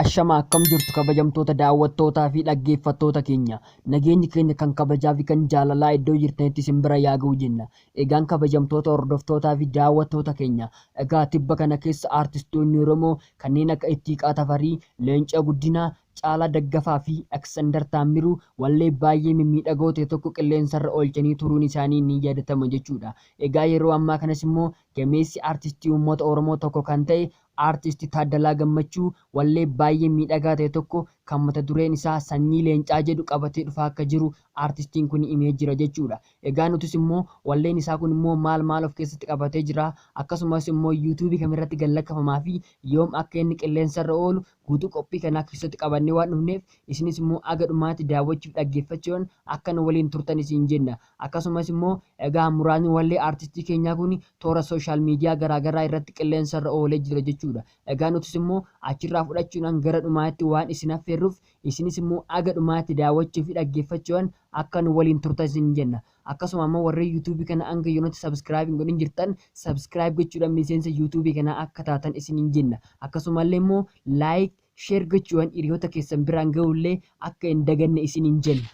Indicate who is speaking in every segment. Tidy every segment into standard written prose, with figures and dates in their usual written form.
Speaker 1: Ashama akkam jirtu kabajamtoota daawwattootaa fi dhaggeeffattoota keenya. Nageenyi keenya kan kabajaa fi kan jaalalaa iddoo jirtanitti isin bira yaa ga'u jenna. Egaan kabajamtoota hordoftootaa fi daawwattoota keenya. Egaa tibba kana keessa aartistoonni Oromoo kanneen akka Ittiiqaa Tafarii, Leencaa Guddinaa, Caalaa Daggafaa fi Aksandar Taammiruu wallee baay'ee mimmiidhagoo ta'e tokko qilleensarra oolchanii turuun isaanii ni yaadatama jechuudha. Egaa yeroo ammaa kanas immoo gameessi aartistii uummata Oromoo tokko kan ta'e Aartisti Taaddalaa Gammachuu wallee baay'ee miidhagaa ta'e tokko kan mata dureen isaa Sanyii Leencaa jedhu qabatee dhufaa akka jiru aartistiin kun himee jira jechuudha. Egaa nutis immoo walleen isaa kun immoo maal of keessatti qabatee jira, akkasumas immoo yuutuubii kamirratti gallakkafamaa fi yoom akka inni qilleensarra oolu guutuu qophii kanaa keessatti qabannee waan dhufneef isinis immoo aga dhumaatti daawwachuuf dhaggeeffachuun akka nu waliin turtan isin jenna. Akkasumas immoo egaa muraasni wallee aartistii keenyaa kun toora sooshaal miidiyaa garaagaraa irratti qilleensarra oolee jira jechuudha. Egaa nutis immoo achirraa fudhachuudhaan gara dhumaatti waan isin affeerruuf isinis immoo aga dhumaatti daawwachuu fi dhaggeeffachuun akka nu waliin turtan isin jenna. Akkasuma immoo warri yuutuubii kana hanga yoonatti sabskiraayib godhin jirtan sabskiraayib gochuudhaan miseensa yuutuubii kanaa akka taatan isin jenna. Akkasumallee immoo laayik sheer gochuudhaan hiriyoota keessan biraan ga'ullee akka hin daganne isin jenna.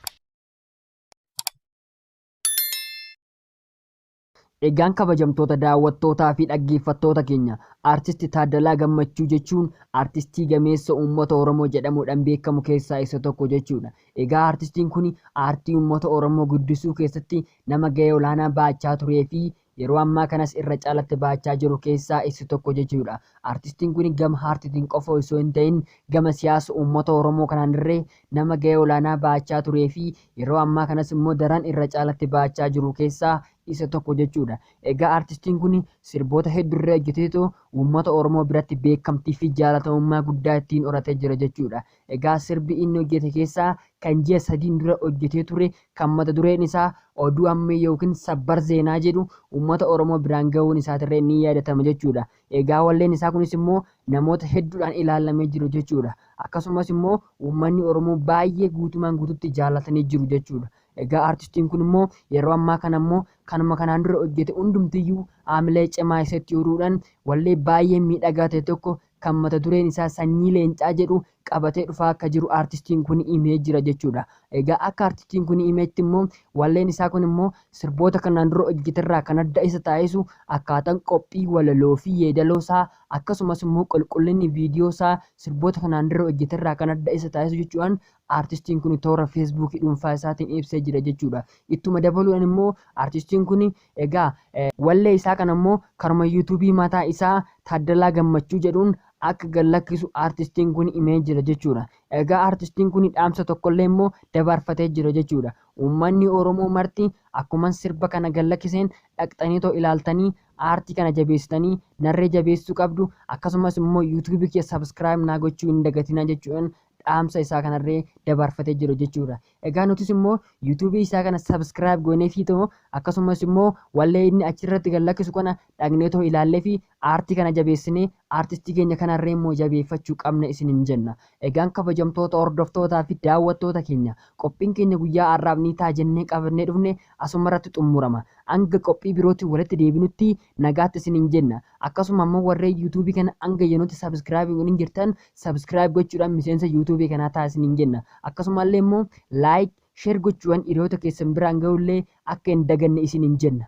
Speaker 1: Egaan kabajamtoota daawwattootaa fi dhaggeeffattoota keenya, aartisti Taaddalaa Gammachuu jechuun aartistii gameessa uummata Oromoo jedhamuudhaan beekamu keessaa isa tokko jechuudha. Egaa aartistiin kun aartii uummata Oromoo guddisuu keessatti nama gahee olaanaa baachaa turee fi yeroo ammaa kanas irra caalatti baachaa jiru keessaa isa tokko jechuudha. Aartistiin kun gama aartiitiin qofa osoo hin ta'in gama siyaasa uummata Oromoo kanaan irree nama gahee olaanaa baachaa turee fi yeroo ammaa kanas immoo daran irra caalatti baachaa jiru keessaa isa tokko jechuudha. Egaa aartistiin kun sirboota hedduu irra hojjeteetu uummata Oromoo biratti beekamtii fi jaalatamummaa guddaa ittiin horatee jira jechuudha. Egaa sirbi inni hojjete keessaa kan ji'a 3 dura hojjetee ture kan mata dureen isaa oduu ammee yookiin sabbar zeenaa jedhu uummata Oromoo biraan ga'uun isaatirree ni yaadatama jechuudha. Egaa walleen isaa kunis immoo namoota hedduudhaan ilaalamee jiru jechuudha. Akkasumas immoo uummanni Oromoo baay'ee guutumaan guututti jaalatanii jiru jechuudha. Egaa aartistiin kun immoo yeroo ammaa kana immoo kanuma kanaan dura hojjete hundumtiyyuu haamilee cimaa isatti horuudhaan wallee baay'ee miidhagaa ta'e tokko kan mata dureen isaa Sanyii Leencaa jedhu qabatee dhufaa akka jiru aartistiin kun himee jira jechuudha. Egaa akka aartistiin kun himeetti immoo walleen isaa kun immoo sirboota kanaan dura hojjeterraa kan adda isa taasisu akkaataan qophii walaloo fi yeedaloo isaa akkasumas immoo qulqullinni viidiyoo isaa sirboota kanaan dura hojjeterraa kan adda isa taasisu jechuudhaan aartistiin kun toora feesbuukii dhuunfaa isaatiin ibsee jira jechuudha. Ittuma dabaluudhaan immoo aartistiin kun egaa wallee isaa kana immoo karuma yuutuubii mataa isaa Taaddalaa Gammachuu jedhuun akka gallakkisu aartistiin kun himee jira jechuudha. Egaa aartistiin kun dhaamsa tokkollee immoo dabarfatee jira jechuudha. Uummanni Oromoo marti akkuma sirba kana gallakkiseen dhaqxanii too ilaaltanii aartii kana jabeessitanii narree jabeessuu qabdu, akkasumas immoo yuutuubii kee sabskiraayib naa gochuu hin dagatinaa jechuudhaan dhaamsa isaa kanarree dabarfatee jiru jechuudha. Egaa nutis immoo yuutuubii isaa kana sabskiraayib goonee fi ta'u akkasumas immoo wallee inni achirratti gallakkisu kana dhaqnee too ilaallee fi aartii kana jabeessinee aartistii keenya kanarree immoo jabeeffachuu qabna isinin jenna. Egaan kabajamtoota hordoftootaa fi daawwattoota keenya qophiin keenya guyyaa har'aaf ni ta'a jennee qabannee dhufne asumarratti xumurama. Hanga qophii birootti walitti deebinutti nagaatti isinin jenna. Akkasuma immoo warreen yuutuubii kana hanga yenuutti sabskiraayib godhin jirtan sabskiraayib gochuudhaan miseensa yuutuubii kanaa ta'a isinin jenna. Akkasumallee immoo laayik sheer gochuudhaan hiriyoota keessan biraan ga'ullee akka hin daganne isinin jenna.